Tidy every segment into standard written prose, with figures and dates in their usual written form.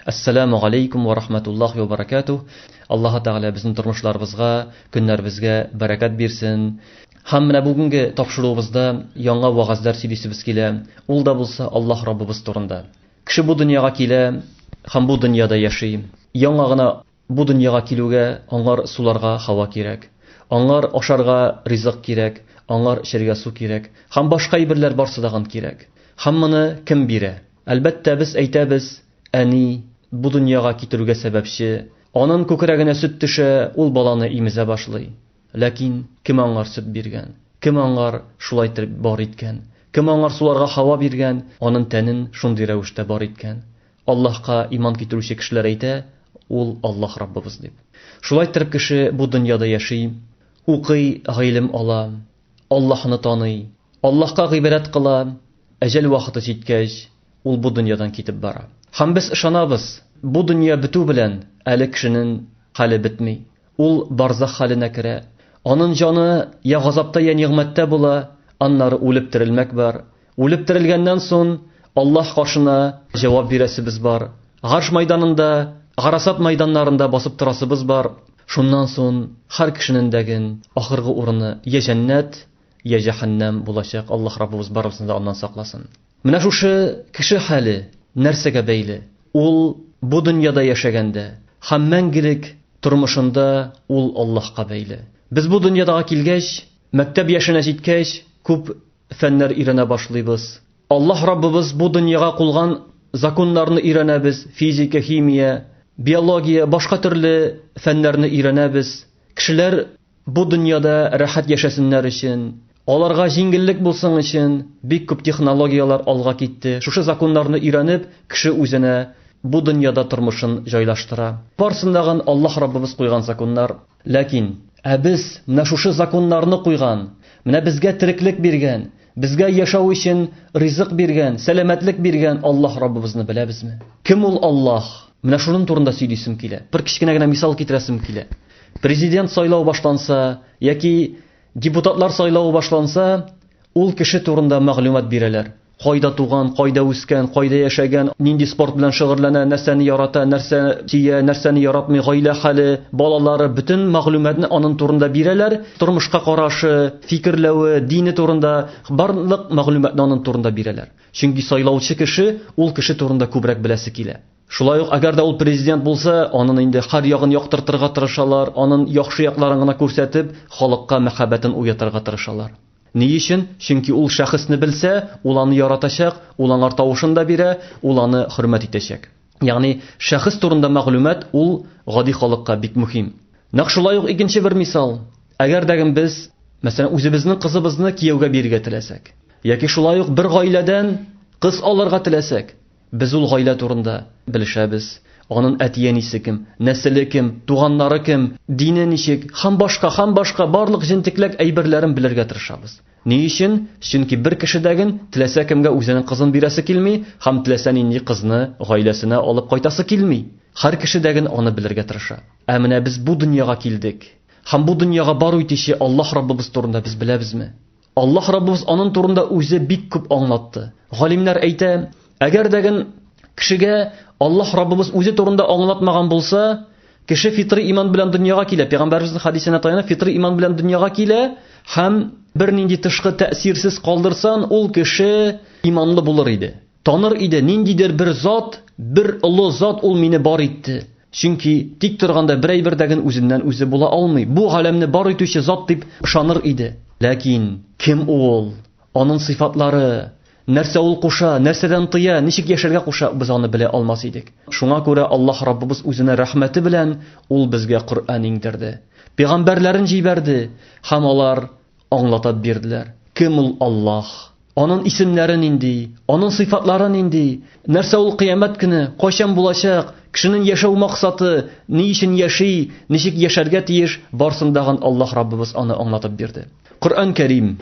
Ассаламу алейкум ва рахматуллахи ва баракатух. Аллаһ Тәгалә безнең тормышларыбызга, көннәребезгә бәрәкәт бирсен. Һәм менә бүгенге тапшыруыбызда яңа вагазлар сөйлисебез килә. Ул да булса Аллаһ Раббыбыз турында. Кеше бу дөньяга килә һәм бу дөньяда яши. Яңа гына бу дөньяга килүгә аңар суларга һава кирәк. Аңар ашарга ризык кирәк, аңар эчәргә су кирәк. Һәм башка әйберләр барсы даган кирәк. Һәм моны кем бирә? Әлбәттә без әйтәбез, әни бу дөньяга китерүгә сәбәпче. Аның күкрәгенә сөт төшә, ул баланы имезә башлый. Ләкин кем аңар сөт биргән? Кем аңар шулай итеп бар иткән? Кем аңар суларга һава биргән? Аның тәнен шундый рәвештә бар иткән. Аллаһка иман китерүче кешеләр әйтә, ул Аллаһ Раббыбыз дип. Шулай итеп кеше бу дөньяда яши, укый, гыйлем ала, Аллаһны таный, Аллаһка гыйбадәт кыла, әҗәл вакыты җиткәч, ул бу дөньядан китеп бара. Һәм без ышанабыз, бу дөнья бетү белән әле кешенең хәле бетми. Ул барзах хәленә керә. Аның җаны я газапта, я нигъмәттә була, аннары үлеп терелмәк бар. Үлеп терелгәннән соң Аллаһ каршына җавап бирәсебез бар. Гарш майданында, Гарасат майданнарында басып торасыбыз бар. Шуннан соң һәр кешенең дәген ахыргы урыны я җәннәт, я җәһәннәм булачак. Аллаһ Раббыбыз барыбызны да аннан сакласын. Менә шушы кеше хәле нәрсәгә бәйле? Ул бу дөньяда яшәгәндә һәм мәңгелек тормышында ул Аллаһка бәйле. Biz bu dünyada килгәч, мәктәп яшенә җиткәч, күп фәннәр өйрәнә башлыйбыз. Аллаһ Раббыбыз бу дөньяга кулган законнарны өйрәнәбез, физика, химия, биология, башка төрле фәннәрне өйрәнәбез. Кешеләр бу дөньяда рәхәт яшәсеннәр өчен, аларга җиңеллек булсын өчен бик күп технологиялар алга китте. Шушы законнарны өйрәнеп, кеше үзенә бу дөньяда тормышын җайлаштыра. Барсындагын Аллаһ Раббыбыз куйган законнар. Ләкин без менә шушы законнарны куйган, менә безгә тереклек биргән, безгә яшәү өчен ризык биргән, сәламәтлек биргән Аллаһ Раббыбызны беләбезме? Кем ул Аллаһ? Менә шуның турында сөйлисем килә. Бер кичкенә генә мисал китерәсем килә. Президент сайлау башланса, яки депутатлар сайлау башланса, ул кеше турында мәгълүмат бирәләр. Кайда туган, кайда үскән, кайда яшәгән, нинди спорт белән шөгыльләнә, нәрсәне ярата, нәрсә тия, нәрсәне яратмый, гаилә хәле, балалары, бөтен мәгълүматны аның турында бирәләр. Тормышка карашы, фикерләве, дине турында барлык мәгълүматны аның турында бирәләр. Чөнки сайлаучы кеше ул кеше турында күбрәк беләсе килә. Шулай ук әгәр дә ул президент булса, аның инде һәр ягын яктыртырга тырышалар, аның яхшы якларын гына күрсәтеп, халыкка мәхәббәтен уятырга тырышалар. Ни өчен? Чөнки ул шәхесне белсә, ул аны яратачак, ул аңар тавышын да бирә, ул аны хөрмәт итәчәк. Ягъни шәхес турында мәгълүмат ул гади халыкка бик мөһим. Нәкъ шулай ук икенче бер мисал. Әгәр дә без, мәсәлән, үзебезнең кызыбызны кияүгә бирергә теләсәк, яки шулай ук бер гаиләдән кыз алырга теләсәк, без ул гаилә турында белешәбез. Аның әтиянисе кем, нәселе кем, туганнары кем, дине ничек, һәм башка барлык җентеклек әйберләрен белергә тырышабыз. Ни өчен? Чөнки бер кешедәген теләсә кемгә үзенең кызын бирәсе килми, һәм теләсә нинди кызны гаиләсенә алып кайтасы килми. Һәр кешедәген аны белергә тырыша. Ә менә без бу дөньяга килдек. Һәм бу дөньяга бару итүче Аллаһ Раббыбыз турында без беләбезме? Аллаһ Раббыбыз аның турында үзе бик күп аңлатты. Галимнәр әйтә, әгәр дә кешегә Аллаһ Раббыбыз үзе турында аңлатмаган булса, кеше фитри иман белән дөньяга килә. Пәйгамбәребезнең хадисенә таянып, фитри иман белән дөньяга килә һәм бер нинди тышкы тәэсирсез калдырсан, ул кеше иманлы булыр иде. Таныр иде, ниндидер бер зат, бер олы зат ул мине бар итте. Чөнки тик торганда бер әйбердәген үзеннән үзе була алмый. Бу галәмне бар итүче зат дип ышаныр иде. Ләкин кем ул? Аның сыйфатлары, нәрсә ул куша, нәрсәдән тыя, ничек яшәргә куша, без аны белә алмас идек. Шуңа күрә Аллаһ Раббыбыз үзенә рәхмәте белән ул безгә Коръән иңдерде. Пәйгамбәрләрен җибәрде һәм алар аңлатып бирделәр. Кем ул Аллаһ? Аның исемнәре нинди? Аның сыйфатлары нинди? Нәрсә ул кыямәт көне? Кайчан булачак? Кешенең яшәү максаты, ни өчен яши, ничек яшәргә тиеш, барсындагын Аллаһ Раббыбыз аны аңлатып бирде. Коръән Кәрим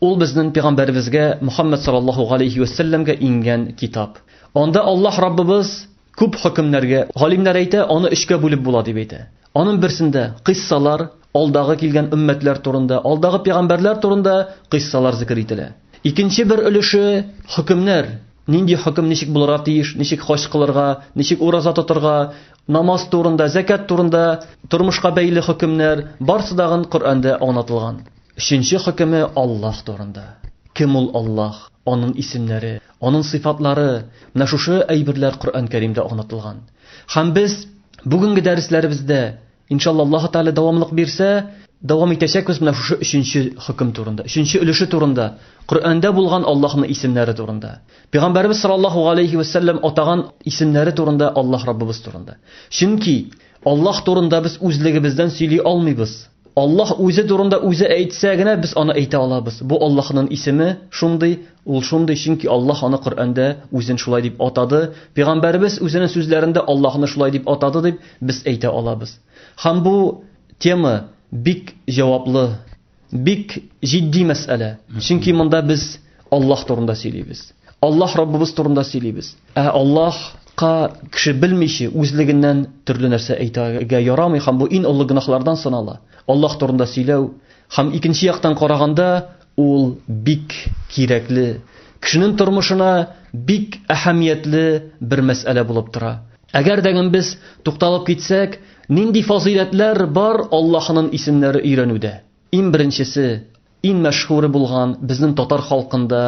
ул безнең пәйгамбәребезгә Мөхәммәд саллаллаһу алейхи ва сәлләмгә ингән китап. Анда Аллаһ Раббыбыз күп хөкемнәргә, галимнәр әйтә, аны 3кә бүлеп була дип әйтә. Аның берсендә кыссалар, алдагы килгән уммәтләр турында, алдагы пәйгамбәрләр турында кыссалар зикр ителә. Икенче бер өлеше хөкемнәр, нинди хөкем ничек булырга тиеш, ничек хаҗ кылырга, ничек ураза тотырга, намаз турында, закат турында, тормышка бәйле хөкемнәр барысы да Коръәндә аңлатылган. Өченче хөкеме Аллаһ турында. Кем ул Аллаһ? Аның исемнәре, аның сыйфатлары, менә шушы әйберләр Коръән Кәримдә аңлатылган. Һәм без бүгенге дәресләребездә, иншалла Аллаһ Тәгалә дәвамлык бирсә, дәвам итәчәкбез менә шушы өченче хөкем турында, өченче өлеше турында, Коръәндә булган Аллаһның исемнәре турында. Пәйгамбәрбез саллаллаһу алейхи ва саллям атаган исемнәре турында, Аллаһ Раббыбыз турында. Чөнки Аллаһ турында без үзлегебездән сөйли алмыйбыз. Аллаһ үзе турында үзе әйтсә генә без аны әйтә алабыз. Бу Аллаһның исеме шундый, ул шундый, чөнки Аллаһ аны Коръәндә үзен шулай дип атады. Пәйгамбәрбез үзенең сүзләрендә Аллаһны шулай дип атады дип без әйтә алабыз. Һәм бу тема бик җаваплы, бик җитди мәсьәлә. Чөнки монда без Аллаһ турында сөйлибез. Аллаһ Раббыбыз турында сөйлибез. Аллаһка кеше белмичә үзлегеннән төрле нәрсә әйтергә ярамый, һәм бу иң олы гөнаһлардан санала. Аллаһ турында сөйләү һәм икенче яктан караганда ул бик кирәкле, кешенең тормышына бик әһәмиятле бер мәсьәлә булып тора. Әгәр дәгән без тукталып китсәк, нинди фазилатлар бар Аллаһның исемнәре өйрәнүдә. Иң беренчесе, иң мәшһүре булган безнең татар халкында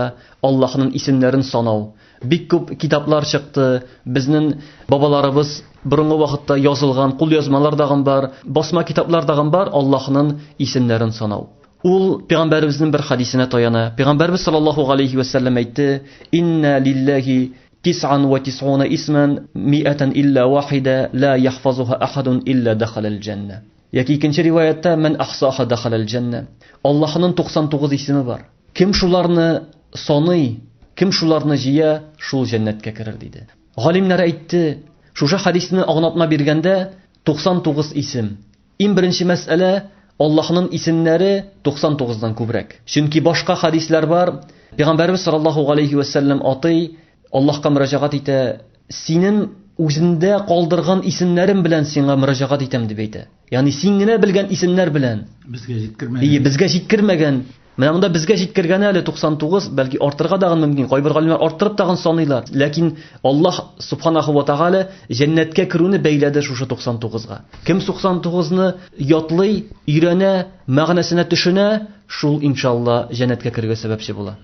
Аллаһның исемнәрен санау. Бик күп китаплар чыкты. Безнең бабаларыбыз борынгы вакытта язылган кул язмалар дагы бар, басма китаплар дагы бар Аллаһның исемнәрен санау. Ул пәйгамбәребезнең бер хадисенә таяна. Пәйгамбәрбез саллаллаһу алейхи ва саллям әйтте: "Инна лиллаһи 99 исман 100 илля вахида ла яхфазуха ахадун илля дахала аль-джанна." Яки икенче риваятта: "Мен ахсаха дахала аль-джанна." Аллаһның 99 исеме бар. Кем шуларны саный, кем шуларны җыя, шул җәннәткә керер диде. Галимнәр әйтте, шушы хадисне аңлатма биргәндә 99 исем. Иң беренче мәсьәлә Аллаһның исемнәре 99дан күбрәк. Чөнки башка хадислар бар. Пәйгамбәрбез саллаллаһу алейхи ва саллям атый Аллаһка мөрәҗәгать итә, синең үзендә калдырган исемнәрем белән сиңа мөрәҗәгать итәм дип әйтә. Ягъни син генә белгән исемнәр белән. Безгә җиткермәгән. Менә монда безгә җиткергән әле 99, бәлки артырга да мөмкин. Кайбер галимнәр арттырып тагын саныйлар. Ләкин Аллаһ субханаху ва тааля җәннәткә керүне бәйләде шушы 99га. Кем 99ны ятлый, өйрәнә, мәгънәсенә төшенә, шул иншалла җәннәткә керергә сәбәпче була.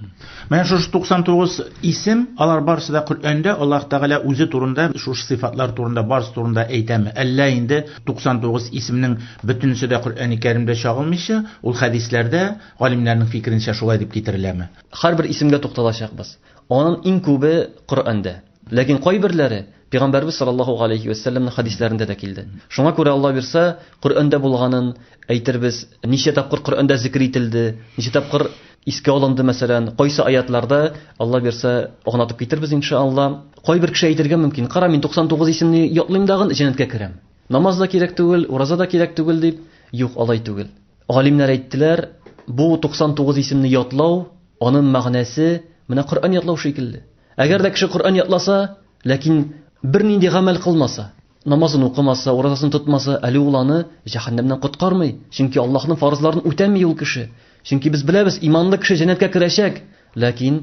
Менә шушы 99 исем, алар барысы да Коръәндә Аллаһ Тәгалә үзе турында, шушы сыйфатлар турында, барысы турында әйтәме? Әллә инде 99 исемнең бөтенесе дә Коръәни Кәримдә чагылмыйча, ул хәдисләрдә галимнәрнең фикеренчә шулай дип китереләме? Һәрбер исемгә тукталачакбыз. Аның иң күбе Коръәндә. Ләкин кайберләре Пәйгамбәрбез саллаллаһу алейхи ва саллямның хадисләрендә дә килде. Шуңа күрә Алла бирсә, Коръәндә булганын әйтербез, ничә тапкыр Коръәндә зикр ителде, ничә тапкыр искә алынды мәсәлән, кайсы аятларда Алла бирсә аңлатып китербез иншалла. Кайбер кеше әйтергә мөмкин, кара мин 99 исемне ятлыйм дагын җәннәткә керәм. Намаз да кирәк түгел, ураза да кирәк түгел дип, юк, алай түгел. Галимнәр әйттеләр, бу 99 исемне ятлау, аның мәгънәсе менә Коръән ятлау шикелле. Әгәр дә кеше Коръән ятласа, ләкин бер нинди гамәл кылмаса, намазын укымаса, уразасын тотмаса, әле ул аны җәһәннәмнән коткармый. Чөнки Аллаһның фарызларын үтәми ул кеше. Чөнки без беләбез, иманлы кеше җәннәткә керәчәк, ләкин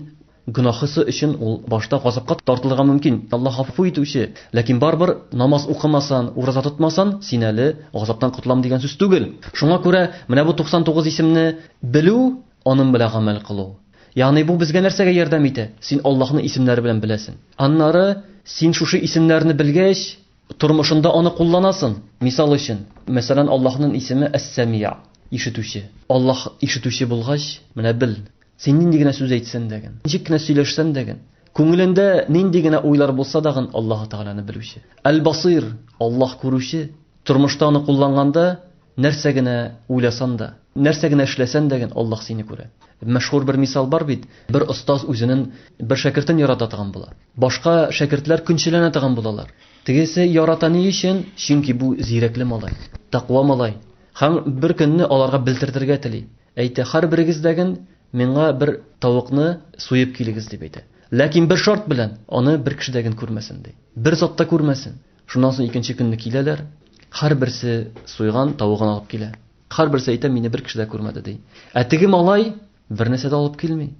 гөнаһысы өчен ул башта газапка тартылырга мөмкин. Аллаһ гафу итүче, ләкин барбер намаз укымасан, ураза тотмасан, син әле газаптан котлам дигән сүз түгел. Шуңа күрә менә бу 99 исемне белү, аның белән гамәл кылу. Ягъни бу безгә нәрсәгә ярдәм итә? Син Аллаһның исемнәре белән беләсең. Аннары син шушы исемнәрне белгәч, тормышында аны кулланасың. Мисал өчен, мәсәлән, Аллаһның исеме Әс-Сәмиъ, ишетүче. Аллаһ ишетүче булгач, менә бел. Син нинди генә сүз әйтсәң дәген, ничек кенә сөйләшсәң дәген, күңелендә нинди генә уйлар булса дагын Аллаһ Тәгаләне белүче. Әл-Басир, Аллаһ күрүче. Тормышта аны кулланганда, нәрсә генә уйласан да, нәрсә генә эшләсәң дәген Аллаһ сине күрә. Мәшһүр бер мисал бар бит. Бер остаз үзенең бер шәкертен ярата торган була. Башка шәкертләр күнчеләнә торган булалар. Тегесе ярата ни өчен? Чөнки бу зирәкле малай, тақва малай. Һәм бер көнне аларга белтертергә тели. Әйтә, һәрберегез дәген миңа бер тавыкны суеп килегез дип әйтә. Ләкин бер шарт белән, аны бер кеше дәген күрмәсен ди. Бер затта күрмәсен. Шуннан соң икенче көнне киләләр. Һәрберсе суйган тавыгын алып килә. Һәрберсе әйтә, мине бер кеше дә күрмәде ди. Теге малай бер нәрсә дә алып килми.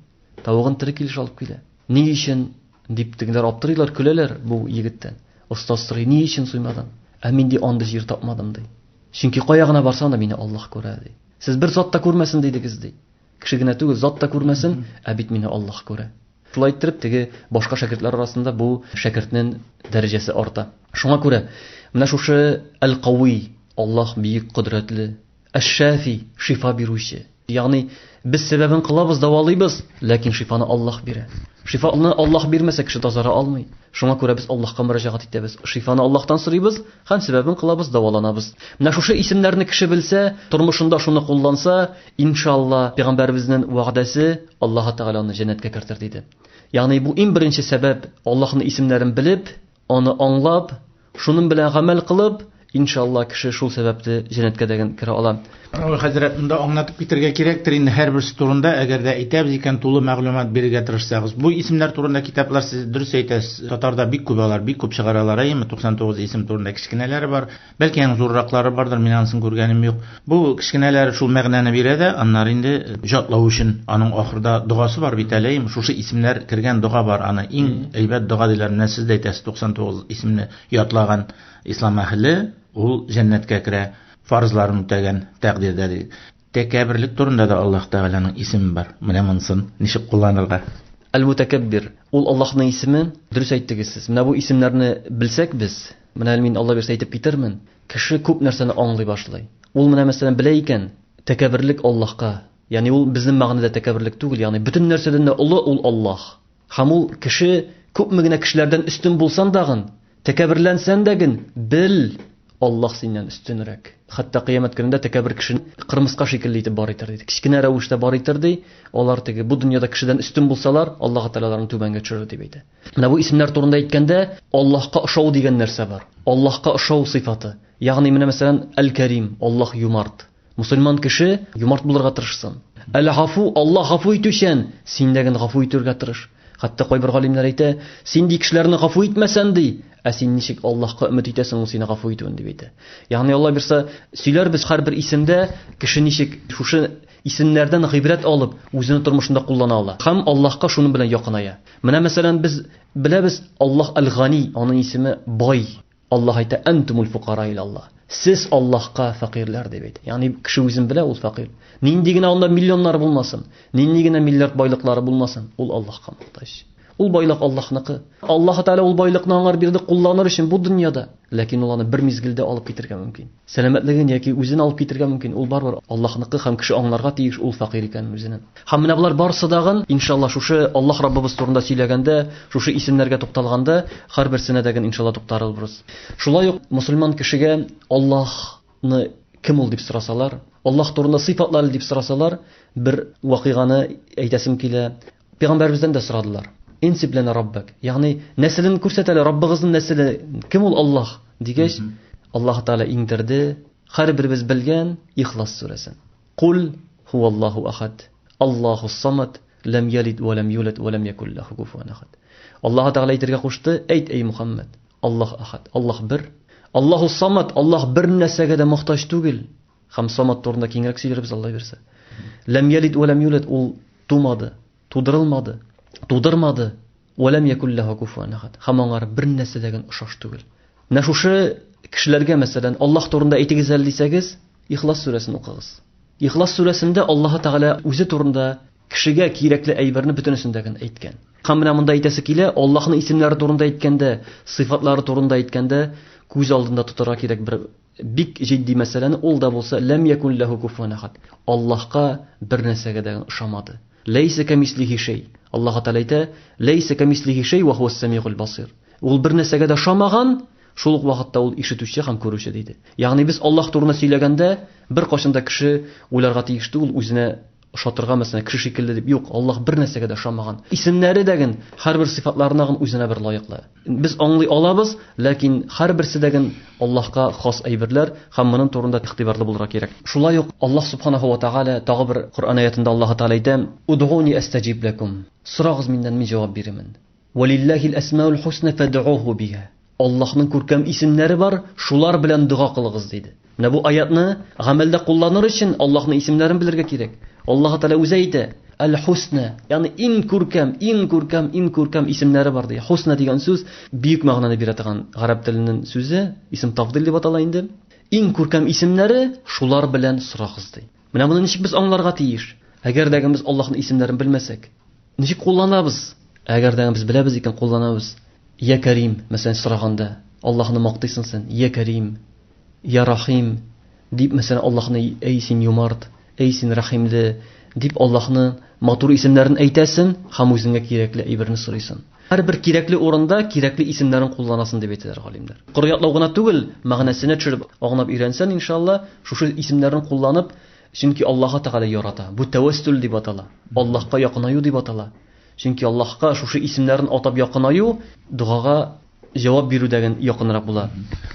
Тавыгын тере килеш алып килә. Ни өчен? дип тегеләр аптырыйлар, көләләр бу егеттән. Остаз сорый, ни өчен суймадың? Ә мин ди андый җир тапмадым ди. Чөнки кая гына барсам да мине Аллаһ күрә ди. Сез бер зат та күрмәсен дидегез ди. Кеше генә түгел, зат та күрмәсен, ә бит мине Аллаһ күрә. Шулай итеп теге башка шәкертләр арасында бу шәкертнең дәрәҗәсе арта. Шуңа күрә менә шушы Әл-Кауи, Аллаһ бийек кодрәтле, Әш-Шафи, шифа бирүче. Ягъни без сәбәбен кылабыз, давалыйбыз, ләкин шифаны Аллаһ бирә. Шифаны Аллаһ бирмәсә кеше тазара алмый. Шуңа күрә без Аллаһка мөрәҗәгать итәбез. Шифаны Аллаһтан сорыйбыз, һәм сәбәбен кылабыз, даваланабыз. Менә шушы исемнәрне кеше белсә, тормышында шуны кулланса, иншалла Пәйгамбәребезнең вәгъдәсе Аллаһ Тәгаланы җәннәткә кертер диде. Ягъни бу иң беренче сәбәп Аллаһның исемнәрен белеп, аны аңлап, шуның белән гамәл кылып, иншалла кеше шул сәбәпле җәннәткә дәген кирә ала. Хәзрәт, монда аңлатып китәргә кирәктер инде һәрберсе турында, әгәр дә әйтәбез икән, тулы мәгълүмат бирергә тырышсагыз. Бу исемнәр турында китаплар сез дөрес әйтәсез. Татарда бик күп алар, бик күп чыгаралар, 99 исем турында кичкенәләре бар. Бәлки аның зурраклары бардыр, мин анысын күргәнем юк. Бу кичкенәләре шул мәгънәне бирә дә, аннары инде җатлау өчен аның ахырда дугасы бар бит әле. Шушы исемнәр кергән дуга бар, аны иң әйбәт дуга диләр. Менә сез дә әйтәсез, 99 исемне ятлаган ислам әһле ул җәннәткә керә, фарзларын үтәгән тәкъдирдә. Тәкәбберлек турында да Аллаһ Тәгаланың исеме бар. Менә монысын ничек кулланырга? Әл-Мутакаббир. Ул Аллаһның исеме. Дөрес әйттегез сез. Менә бу исемнәрне белсәк без, менә мин Алла бирсә әйтеп китермен. Кеше күп нәрсәне аңлый башлый. Ул менә мәсәлән белә икән, тәкәбберлек Аллаһка. Ягъни ул безнең мәгънәдә тәкәбберлек түгел, ягъни бөтен нәрсәдән дә улы ул Аллаһ. Һәм ул кеше күпме генә кешеләрдән үстен булсан дагын, тәкәбберләнсән дәген, бел, Аллаһ синнән өстенрәк. Хәтта кыямәт көнендә тәкәббер кешене кырмыска шикелле итеп бар итер диде. Кичкенә рәвештә бар итер ди. Алар теге бу дөньяда кешедән үстен булсалар, Аллаһ Тәгаланың түбәнгә төшерер дип әйтә. Менә бу исемнәр турында әйткәндә, Аллаһка ошау дигән нәрсә бар. Аллаһка ошау сыйфаты. Ягъни менә мәсәлән Әл-Кәрим, Аллаһ юмарт. Мусульман кеше юмарт булырга тырышсын. Әл-Гафу, Аллаһ гафу итүчән, син дәген гафу итәргә тырыш. Хәтта кайбер галимнәр әйтә, син ди кешеләрне гафу итмәсән ди, ә син ничек Аллаһка өмет итәсең ул сине гафу итүен дип әйтә. Ягъни Алла бирсә, сөйләрбез һәрбер исемдә кеше ничек шушы исемнәрдән гыйбрәт алып, үзенең тормышында куллана ала. Һәм Аллаһка шуның белән якыная. Менә мәсәлән без беләбез, Аллаһ Әл-Гани, аның исеме бай. Аллаһ әйтә, "Антумул фуқара илаллаһ". Сез Аллаһка фақирлар дип әйтә. Ягъни кеше үзен белә, ул фақир. Нинди генә анда миллионнар булмасын, нинди генә миллиард байлыклары булмасын, ул Аллаһка мохтаҗ. Ул байлык Аллаһныкы. Аллаһ Тәгалә ул байлыкны аңар бирде кулланыр өчен бу дөньяда, ләкин ул аны бер мизгелдә алып китергә мөмкин. Сәламәтлеген яки үзен алып китергә мөмкин. Ул барбыр Аллаһныкы һәм кеше аңларга тиеш ул фақир икәнен үзенең. Һәм менә булар барысы дагын иншалла шушы Аллаһ Раббыбыз турында сөйләгәндә, шушы исемнәргә тукталганда, һәрберсенә дәген иншалла туктарылбыз. Шулай ук мусульман кешегә Аллаһны кем ул дип сорасалар, Аллаһ турында сыйфатлары дип сорасалар, бер вакыйганы әйтәсем килә. Пәйгамбәребездән дә сорадылар. Инсиблена Раббак. Ягъни нәселен күрсәтәләр, Раббыгызның нәселе кем ул Аллаһ дигәч, Аллаһ Тәгалә иңдерде. Һәрберебез белгән Ихлас сүрәсен. Кул хуаллаһу ахад, Аллаһус самад, лам ялид ва лам юлад ва лам якул лаху куфуан ахад. Аллаһ Тәгалә әйтергә кушты, әйт эй Мухаммад, Аллаһ ахад, Аллаһ бер. Аллаһус самад, Аллаһ бер нәрсәгә дә мохтаҗ түгел. Һәм самад турында киңрәк сөйләрбез Алла бирсә. Лам ялид ва лам юлад, ул тумады, тудырылмады. Тудырмады. Валам якул лаху куфуан ахад. Һәм аңар бер нәрсә дәген ошаш түгел. Менә шушы кешеләргә мәсәлән Аллаһ турында әйтегез әле дисәгез, Ихлас сүрәсен укыгыз. Ихлас сүрәсендә Аллаһ Тәгалә үзе турында кешегә кирәкле әйберне бөтенесен дәген әйткән. Һәм менә монда әйтәсе килә, Аллаһның исемләре турында әйткәндә, сыйфатлары турында әйткәндә, күз алдында тотарга кирәк бер бик җитди мәсьәләне, ул да булса лам якул лаху куфуан ахад. Аллаһка бер нәрсәгә дәген ошамады. Лейса камислихи шей. Аллаһ Тәгалә әйтә, лейса камислихи шей ва хуас самиғул басир. Ул бер нәрсәгә дә ошамаган, шул ук вакытта ул ишетүче һәм күрүче диде. Ягъни без Аллаһ турында сөйләгәндә бер кашында кеше уйларга тиеш түгел, үзенә ошатырга мәсәлән кеше шикелле дип. Юк, Аллаһ бер нәрсәгә дә ошамаган. Исемнәре дәген һәрбер сыйфатларына үзенә бер лаеклы. Без аңлый алабыз, ләкин һәрберсе дәген Аллаһка хас әйберләр һәм моның турында игътибарлы булырга кирәк. Шулай ук Аллаһ Субханаһу ва Тәгалә тагы бер Коръән аятында Аллаһ Тәгалә әйтә: "Удгуни астаҗиб лакум". Сорагыз миннән, мин җавап бирәмен. "Валиллаһил асмаул хусна фад'уһу биһа". Аллаһның күркәм исемнәре бар, шулар белән дуга кылыгыз диде. Менә бу аятны гамәлдә кулланыр өчен Аллаһның исемнәрен белергә кирәк. Аллаһ Тәгалә үзе әйтә: Әл-Хусна, ягъни иң күркәм исемнәре бар ди. Хусна дигән сүз бик мәгънәне бирә торган гарәп теленең сүзе, исем тафдил дип атала инде. Иң күркәм исемнәре шулар белән сорагыз ди. Менә моны ничек без аңларга тиеш? Әгәр дә без Аллаһның исемнәрен белмәсәк, ничек кулланабыз? Әгәр дә без беләбез икән кулланабыз. Я Карим, мәсәлән, сораганда Аллаһны мактыйсың сен, Я Карим, Я Рахим дип, мәсәлән, Аллаһны әй син юмарт, әй син рахимле дип Аллаһны матур исемнәрен әйтәсен, һәм үзеңә кирәкле әйберне сорыйсың. Һәрбер кирәкле урында кирәкле исемнәрен кулланасың дип әйтәләр галимнәр. Кырыятлау гына түгел, мәгънәсенә төшереп аңлап өйрәнсәң, иншалла, шушы исемнәрен кулланып, чөнки Аллаһ Тәгалә ярата. Бу тәвәссүл дип атала. Аллаһка якынаю дип атала. Чөнки Аллаһка шушы исемнәрен атап якынаю дугага җавап бирүдәген якынрак була.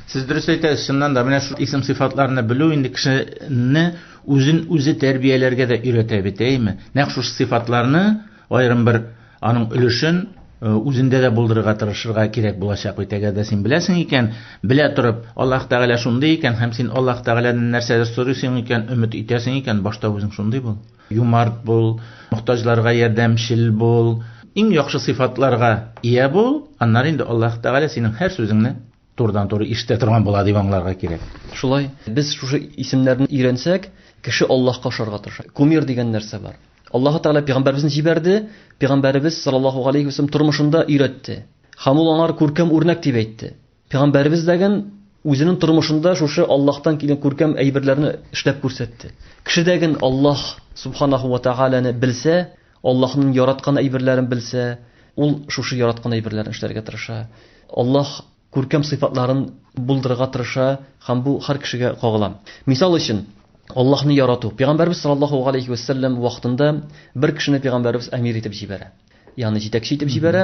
Сез дөрес әйтәсез, шуннан да менә шу исем сыйфатларны белү инде кешене үзе тәрбияләргә дә өйрәтә бит, әйме? Нәкъ шушы сыйфатларны аерым бер аның өлешен үзендә дә булдырырга тырышырга кирәк булачак бит. Әгәр дә син беләсең икән, белә торып, Аллаһ Тәгалә шундый икән, һәм син Аллаһ Тәгаләдән нәрсәдер сорыйсың икән, өмет итәсең икән, башта үзең шундый бул. Юмарт бул, мохтаҗларга ярдәмчил бул, иң яхшы сыйфатларга ия бул, аннан инде Аллаһ Тәгалә синең һәр сүзеңне турыдан-туры ишетә торган була дип аңларга кирәк. Шулай, без шушы исемнәрне өйрәнсәк, кеше Аллаһка ошарга тырыша. Кумир дигән нәрсә бар. Аллаһ Тәгалә пәйгамбәрбезне җибәрде, пәйгамбәрбез саллаллаһу алейхи ва саллям тормышында өйрәтте. Һәм ул аңар күркәм үрнәк дип әйтте. Пәйгамбәрбез дәгән үзенең тормышында шушы Аллаһтан килгән күркәм әйберләрне эшләп күрсәтте. Кеше дәгән Аллаһ субханаһу ва тәгаләне белсә, Аллаһның яраткан әйберләрен белсә, ул шушы яраткан әйберләрне эшләргә тырыша. Аллаһ күркәм сыйфатларын булдырырга тырыша, һәм бу һәр кешегә кагыла. Мисал өчен, Аллаһны ярату. Пәйгамбәрбез саллаллаһу алейхи ва саллям вакытында бер кешене пәйгамбәрбез әмир итеп җибәрә. Ягъни җитәкче итеп җибәрә,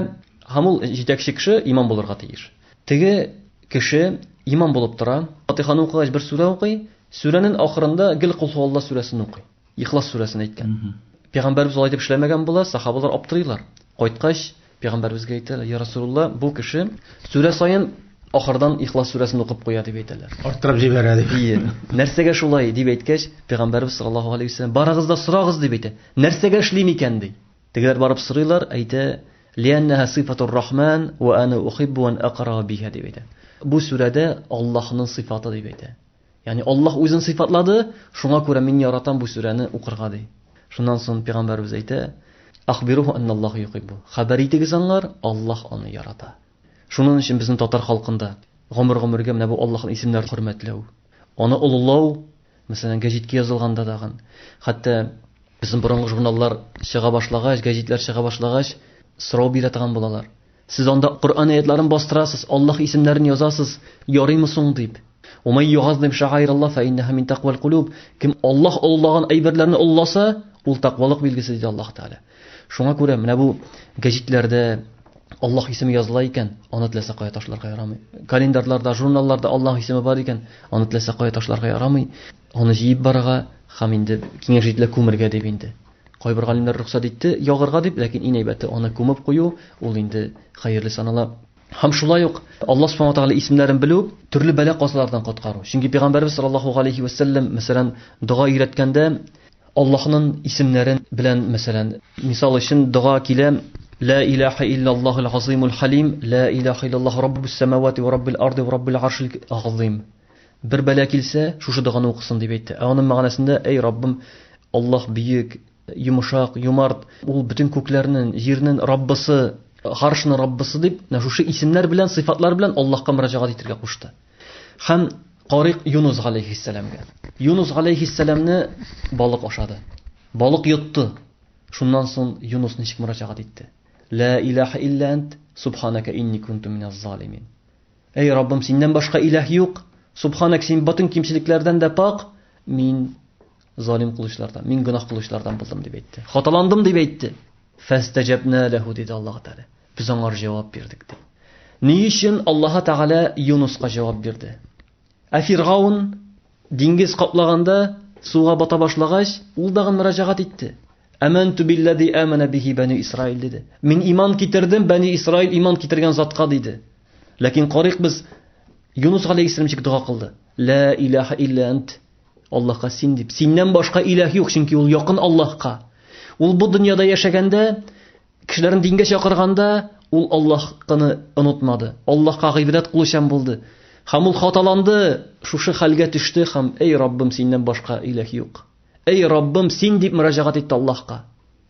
һәм ул җитәкче кеше имам булырга тиеш. Теге кеше имам булып тора, Фатиханы укыгач бер сүрә укый, сүрәнең ахырында Гел кул Аллаһ сүрәсен укый. Ихлас сүрәсен әйткән. Пәйгамбәрбез алай дип эшләмәгән була, сахабалар аптырыйлар. Кайткач, пәйгамбәрбезгә әйтәләр: "Я Расулулла, бу кеше сүрә саен ахырдан Ихлас сүрәсен укып куя" дип әйтәләр. Арттырып җибәрә дип. Нәрсәгә шулай дип әйткәч, пәйгамбәрбез саллаллаһу алейхи ва саллям: "Барыгыз да сорагыз" дип әйтә. Нәрсәгә эшлим икән ди. Тегеләр барып сорыйлар, әйтә: "Лианнаха сыйфатур рахман ва ана ухиббу ан aqra биха" дип әйтә. Бу сүрәдә Аллаһның сыйфаты дип әйтә. Ягъни Аллаһ үзен сыйфатлады, шуңа күрә мин яратам бу сүрәне укырга ди. Шуннан соң пәйгамбәрбез әйтә: "Ахбируху анналлаһу юхиббу". Хәбәр итегез аңар, Аллаһ аны ярата. Шуның өчен безнең татар халкында гомер-гомергә менә бу Аллаһның исемнәрен хөрмәтләү, аны улылау, мәсәлән, гәҗиткә язылганда даган. Хәтта безнең борынгы журналлар чыга башлагач, гәҗитләр чыга башлагач, сорау бирә торган булалар. Сез анда Коръән аятларын бастырасыз, Аллаһ исемнәрен язасыз, ярыймы соң дип. "Умай югазлим шагаираллаһ фа иннаха мин тaqвал кулуб". Кем Аллаһ уллаган әйберләрне улласа, ул тaqвалык билгесе диде Аллаһ Тәгалә. Шуңа күрә менә бу гәҗитләрдә Аллаһ исеме языла икән, аны теләсә кая ташларга ярамый. Календарьларда, журналларда Аллаһ исеме бар икән, аны теләсә кая ташларга ярамый. Аны җыеп барырга һәм инде киңәш ителә күмергә дип инде. Кайбер галимнәр рөхсәт итте ягырга дип, ләкин иң әйбәте аны күмеп кую, ул инде хәерле санала. Һәм шулай ук Аллаһ субханаһу ва тәгалә исемнәрен белү төрле бәла-казалардан коткару. Чөнки пәйгамбәрбез саллаллаһу алейхи ва саллям мәсәлән дуга өйрәткәндә Аллаһның исемнәрен белән, мәсәлән, мисал өчен дуга килә: "Ла илаха илляллаһул азимул халим, ла илаха илляллаһ раббус самавати ва раббил арди ва раббил аршил азим". Бер бәла килсә, шушы дуганы укысын дип әйтте. Аның мәгънәсендә: "Эй Раббым, Аллаһ бийек, йомшак, юмарт, ул бүтән күкләрнең, җирнең Раббысы, Гаршның Раббысы" дип, шушы исемнәр белән, сыйфатлар белән Аллаһка мөрәҗәгать итәргә кушты. Һәм Карик Юнус алейхиссаламга. Юнус алейхиссаламны балык ашады. Балык йотты. Шуннан соң Юнус ничек мөрәҗәгать итте? "Ла илаха илля ант, субханака инни кунту миназ залимин". Эй Раббым, синнән башка илаһ юк. Субханак, син бөтен кимчелекләрдән дә пак. Мин залим кылычлардан, мин гынах кылычлардан булдым дип әйтте. Хаталандым дип әйтте. Фастаҗабна лаху диде Аллаһ Тәгалә. Без аңар җавап бирдек ди. Ни өчен Аллаһ Тәгалә Юнуска җавап бирде? Фиргаун диңгез каплаганда суга бата башлагач, ул дагы мөрәҗәгать итте. "Аманту биллади амана биһи бани Исраил" диде. Мин иман китердем, бани Исраил иман китергән затка диде. Ләкин Карик без Юнус алейхиссалам чик дуга кылды. "Ла илаха илля ант", Аллаһка син дип. Синнән башка илаһ юк, чөнки ул якын Аллаһка. Ул бу дөньяда яшәгәндә, кешеләрне дингә чакырганда, ул Аллаһны онытмады. Аллаһка гыйбадәт кылучан булды. Һәм ул хаталанды, шушы хәлгә төште һәм эй Раббым, синнән башка илаһ юк. Эй Раббым, син дип мөрәҗәгать итте Аллаһка.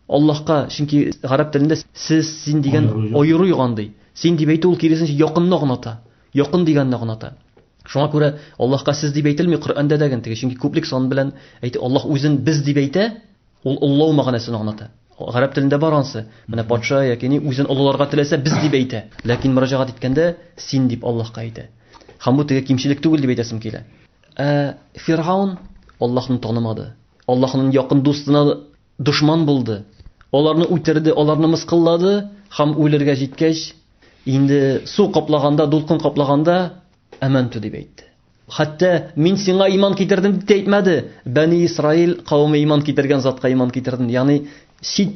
Аллаһка, чөнки гарәп телендә сез, син дигән аеру югандый. Син дип әйтү ул киресенчә якынны гыната. Якын дигәнне гыната. Шуңа күрә Аллаһка сез дип әйтелми Коръәндә дәгән теге, чөнки күплек сан белән әйтә, Аллаһ үзен без дип әйтә, ул уллау мәгънәсен аңлата. Гарәп телендә бар ансы. Менә патша яки үзен улларга теләсә без дип әйтә, ләкин мөрәҗәгать иткәндә син дип Аллаһка әйтә. Һәм бу теге кимчелек түгел дип әйтәсем килә. Фиргаун Аллаһны танымады. Аллаһның якын дустына душман булды. Аларны үтерде, аларны мыскыллады һәм үләргә җиткәч, инде су каплаганда, дулкын каплаганда әмәнту дип әйтте. Хәтта мин сиңа иман китердем дип әйтмәде. Бәни Исраил кавме иман китергән затка иман китердем. Ягъни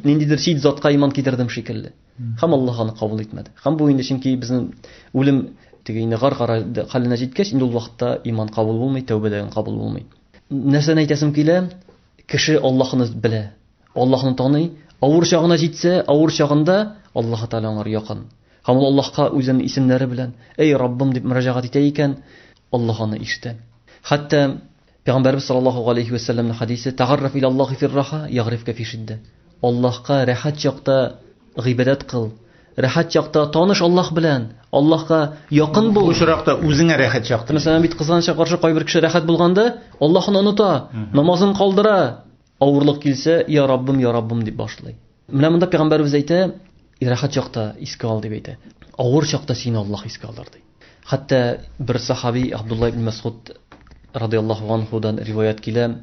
ниндидер шит затка иман китердем шикелле. Һәм Аллаһ аны кабул итмәде. Һәм бу инде чөнки безнең үлем теге инде гаргара хәленә җиткәч, инде ул вакытта иман кабул булмый, тәүбәдән кабул булмый. Нәрсәне әйтәсем килә? Кеше Аллаһны белә, Аллаһны таный, авыр чагына җитсә, авыр чагында Аллаһ Таала аңар якын. Һәм ул Аллаһка үзенең исемнәре белән эй Раббым дип мөрәҗәгать итә икән, Аллаһ аны ишетә. Хәтта Пәйгамбәрбез саллаллаһу алейхи ва саллямның хадисе: "Тагърраф иля Аллаһи фи раха, ягърифка фи шидда." Аллаһка рәхәт чакта гыйбадәт кыл. Рәхәт чакта таныш Аллаһ белән, Аллаһка якын бул. Бу чиракта үзеңә рәхәт чакта. Мәсәлән, бит кызганча каршы кайбер кеше рәхәт булганда, Аллаһны оныта, намазын калдыра. Авырлык килсә, я Раббым дип башлый. Менә монда Пәйгамбәрбез әйтә, рәхәт чакта искә ал дип әйтә. Авыр чакта сине Аллаһ искә алыр ди. Хәтта бер сахаби Абдулла ибн Мас'уд радиллаһу анһудан риваят килә,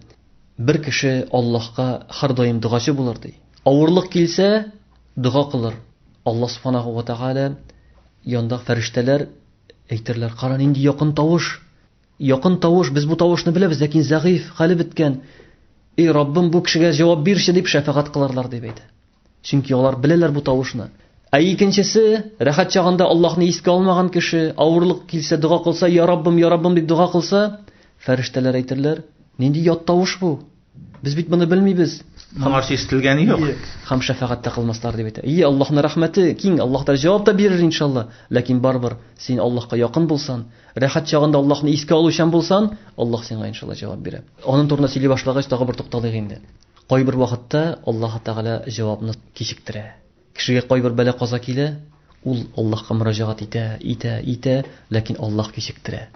бер кеше Аллаһка һәр даим дугачы булыр ди. Авырлык килсә, дуга кылыр. Аллаһ субханаһу ва тааля янда фәрештәләр әйтерләр: "Кара, нинди якын тавыш. Якын тавыш, без бу тавышны беләбез, ләкин зәгыйф, хәле беткән. Эй Раббым, бу кешегә җавап бирче" дип шәфәгать кыларлар дип әйтә. Чөнки алар беләләр бу тавышны. Икенчесе, рәхәт чагында Аллаһны искә алмаган кеше, авырлык килсә дуга кылса, я Раббым дип дуга кылса, фәрештәләр әйтерләр: "Нинди ят тавыш бу? Без бит моны белмибез." Моңар ишетелгәне юк. Һәм шәфәгать тә кылмаслар дип әйтә. Аллаһның рәхмәте киң, Аллаһ та җавап та бирер иншалла. Ләкин барбыр, син Аллаһка якын булсан, рәхәт чагында Аллаһны искә алучан булсан, Аллаһ сиңа иншалла җавап бирә. Аның турында сөйли башлагач, тагы бер тукталыйк инде. Кайбер вакытта Аллаһ Таала җавапны кичектерә. Кешегә кайбер бәла каза килә, ул Аллаһка мөрәҗәгать итә, ләкин Аллаһ кичектерә.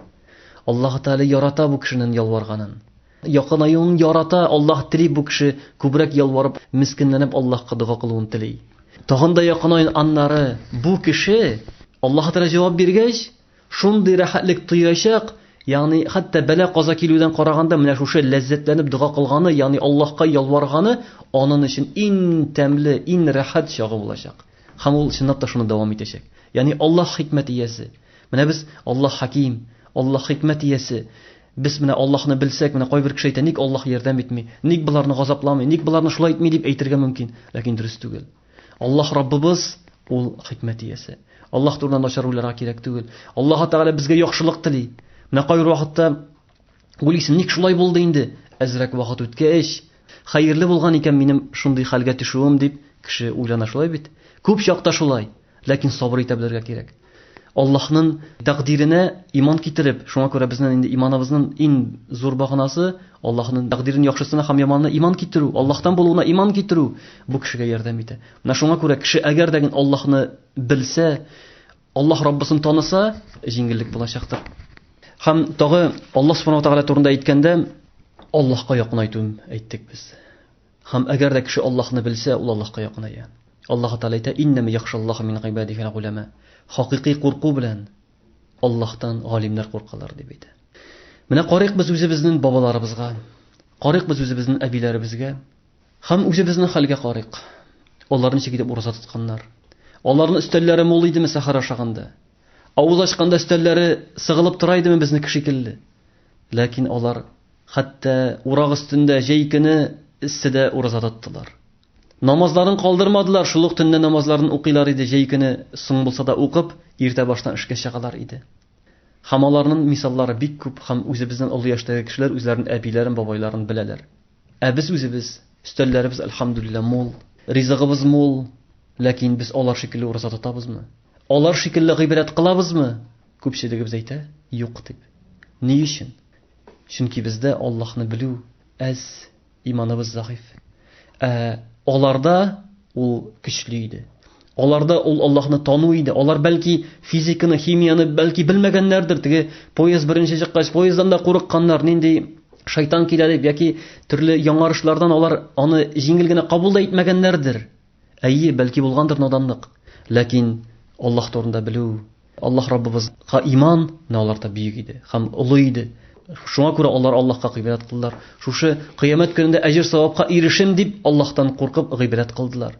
Аллаһ Таала ярата бу кешенең ялварганын. Якынаюын ярата, Аллаһ тели бу кеше күбрәк ялварып, мискенләнеп Аллаһка дуга кылуын тели. Тагын да якынаюын аннары бу кеше Аллаһ Таала җавап биргәч, шундый рәхәтлек тоячак, ягъни хәтта бәла каза килүдән караганда менә шушы ләззәтләнеп дуга кылганы, ягъни Аллаһка ялварганы аның өчен иң тәмле, иң рәхәт чагы булачак. Һәм ул чынлап та шуны дәвам итәчәк. Ягъни Аллаһ хикмәт иясе. Менә без Аллаһ хаким, Аллаһ хикмәт иясе. Без менә Аллаһны белсәк, менә кайбер кеше әйтә, ник Аллаһ ярдәм итми, ник буларны газапламый, ник буларны шулай итми дип әйтергә мөмкин, ләкин дөрес түгел. Аллаһ Раббыбыз ул хикмәт иясе. Аллаһ турында начар уйларга кирәк түгел. Аллаһ Таала безгә яхшылык тели. Менә кайбер вакытта уйлыйсың, ник шулай булды инде? Әзрәк вакыт үткәч, хәерле булган икән минем шундый хәлгә төшүем дип кеше уйлана шулай бит. Күп чакта шулай, ләкин сабыр итә белергә кирәк. Аллаһның тәкъдиренә иман китереп, шуңа күрә безнең инде иманыбызның иң зур баганасы Аллаһның тәкъдирен яхшысына һәм яманына иман китерү, Аллаһтан булуына иман китерү бу кешегә ярдәм итә. Менә шуңа күрә кеше әгәр дә Аллаһны белсә, Аллаһ Раббысын таныса, җиңеллек булачактыр. Һәм тагы Аллаһ Субханаһу ва тааля турында әйткәндә, Аллаһка якынайту әйттек без. Һәм әгәр дә кеше Аллаһны белсә, ул Аллаһка якыная. Аллаһ Таала әйтә: "Иннама яхшаллаһа мин гыйбадихи ал-улама." Хакыйкый курку белән Аллаһтан галимнәр куркалар дип әйтә. Менә карыйк без үзебезнең бабаларыбызга, карыйк без үзебезнең әбиләребезгә, һәм үзебезнең хәлгә карыйк. Алар ничек итеп ураза тотканнар? Аларның өстәлләре мул идеме сәхәр ашаганда? Авыз ачканда өстәлләре сыгылып тора идеме безнеке шикелле? Ләкин алар хәтта урак өстендә җәйкене исседә ураза тоттылар. Намазларын калдырмадылар, шулык төнне намазларын укыйлар иде, җәйкене соң булса да укып, иртә баштан эшкә чыгалар иде. Һәм аларның мисаллары бик күп, һәм үзебезнең олы яшьтәге кешеләр үзләренең әбиләрен, бабайларын беләләр. Без үзебез өстәлләребез әлхәмдүлилләh мул, ризыгыбыз мул, ләкин без алар шикелле ураза тотабызмы? Алар шикелле гыйбадәт кылабызмы? Күпчелегебез әйтә, юк дип. Ни өчен? Чөнки бездә Аллаһны белү әз, иманыбыз заиф. Аларда ул көчле иде. Аларда ул Аллаһны тану иде. Алар бәлки физиканы, химияны бәлки белмәгәннәрдер. Теге поезд беренче чыккач, поезддан да курыкканнар, нинди шайтан килә дип, яки төрле яңарышлардан алар аны җиңел генә кабул да итмәгәннәрдер. Әйе, бәлки булгандыр наданлык. Ләкин Аллаһ турында белү, Аллаһ Раббыбызга иман аларда бийик иде, һәм улы иде. Шуңа күрә алар Аллаһка гыйбадәт кылдылар. Шушы кыямәт көнендә әҗр-савапка ирешим дип Аллаһтан куркып гыйбадәт кылдылар.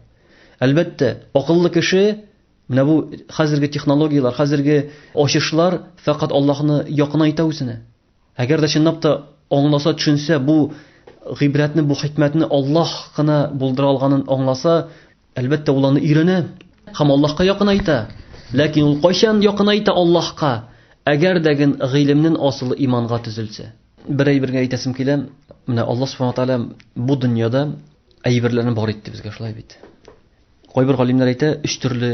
Әлбәттә, акыллы кеше менә бу хәзерге технологиялар, хәзерге ачышлар фақат Аллаһны якынайта үзенә. Әгәр дә чынлап та аңласа, төшенсә, бу гыйбрәтне, бу хикмәтне Аллаһ кына булдыра алганын аңласа, әлбәттә ул аны өйрәнә һәм Аллаһка якынайта. Ләкин ул кайчан якынайта Аллаһка? Әгәр дәген гыйлемнең асылы иманга төзелсә. Бер әйбергә әйтәсем килә, менә Аллаһ Субхану тааля бу дөньяда әйберләрне бар итте безгә, шулай бит. Кайбер галимнәр әйтә, 3 төрле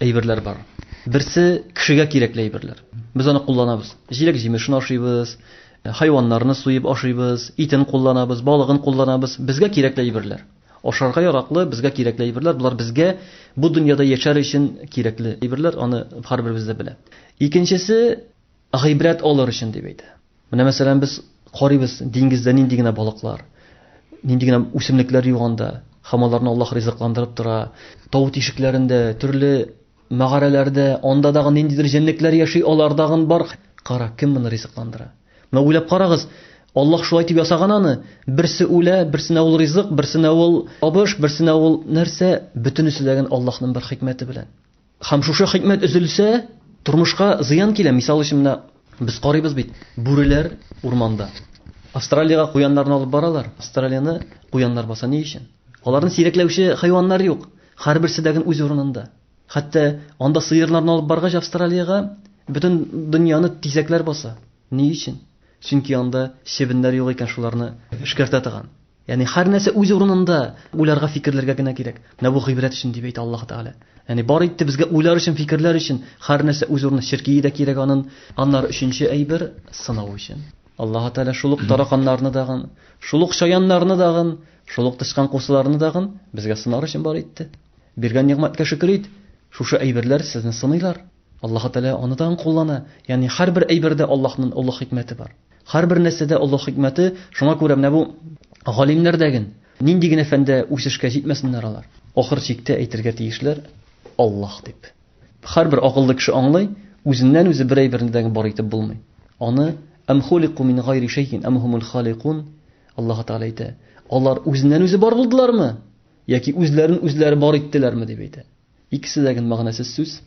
әйберләр бар. Берсе кешегә кирәкле әйберләр. Без аны кулланабыз. Җиләк-җимешне ашыйбыз, хайваннарны суеп ашыйбыз, итен кулланабыз, балыгын кулланабыз. Безгә кирәкле әйберләр. Ашарга яраклы, безгә кирәкле әйберләр. Булар безгә бу дөньяда яшәр өчен кирәкле әйберләр. Аны һәрберебез дә белә. Икенчесе гыйбрәт алыр өчен дип әйтә. Менә мәсәлән без карыйбыз диңгездә нинди генә балыклар, нинди генә үсемлекләр юганда, һәм аларны Аллаһ ризыкландырып тора. Тау тишекләрендә, төрле мәгарәләрдә, анда дагы ниндидер җенлекләр яши, алардагын бар. Кара, кем моны ризыкландыра? Менә уйлап карагыз, Аллаһ шулай дип ясаган аны. Берсе үлә, берсенә ул ризык, берсенә ул абыш, берсенә ул нәрсә, бөтенесе дәген Аллаһның бер хикмәте белән. Һәм шушы хикмәт өзелсә, тормышка зыян килә. Мисал өчен менә без карыйбыз бит, бүреләр урманда. Австралиягә куяннарны алып баралар. Австралияны куяннар баса ни өчен? Аларны сирәкләүче хайваннар юк. Һәрберсе дәген үз урынында. Хәтта анда сыерларны алып баргач Австралиягә бөтен дөньяны тизәкләр баса. Ни өчен? Чөнки анда чебеннәр юк икән, шуларны эшкәртә таган. Ягъни һәр нәрсә үз урынында. Уйларга, фикерләргә генә кирәк. Менә бу гыйбрәт өчен дип әйтә Аллаһ Тәгалә. Ягъни бар итте безгә уйлар өчен, фикерләр өчен, һәр нәрсә үз урынында. Ширки дә кирәк аның. Аннары өченче әйбер сынау өчен. Аллаһ Тәгалә шулык тараканнарны дагын, шулык шаяннарны дагын, шулык тышкан кусыларны дагын безгә сынар өчен бар итте. Биргән нигъмәткә шөкер ит. Шушы әйберләр сезне сыныйлар. Аллаһ Тәгалә аны да куллана. Ягъни һәрбер әйбердә Аллаһның улы хикмәте бар. Һәрбер нәрсәдә Аллаһ хикмәте. Шуңа күрә менә бу галимнәрдәген нинди генә фәндә үсешкә җитмәсеннәр алар. Ахыр чиктә әйтергә тиешләр Аллаһ дип. Һәрбер акыллы кеше аңлый, үзеннән үзе бер әйбердән бар итеп булмый. Аны ам хулиқу мин гайри шайин ам хумул халиқун. Аллаһ Тәгалә әйтә. Алар үзеннән үзе бар булдылармы? Яки үзләрен үзләре бар иттеләрме дип әйтә. Икесе дәген мәгънәсез сүз.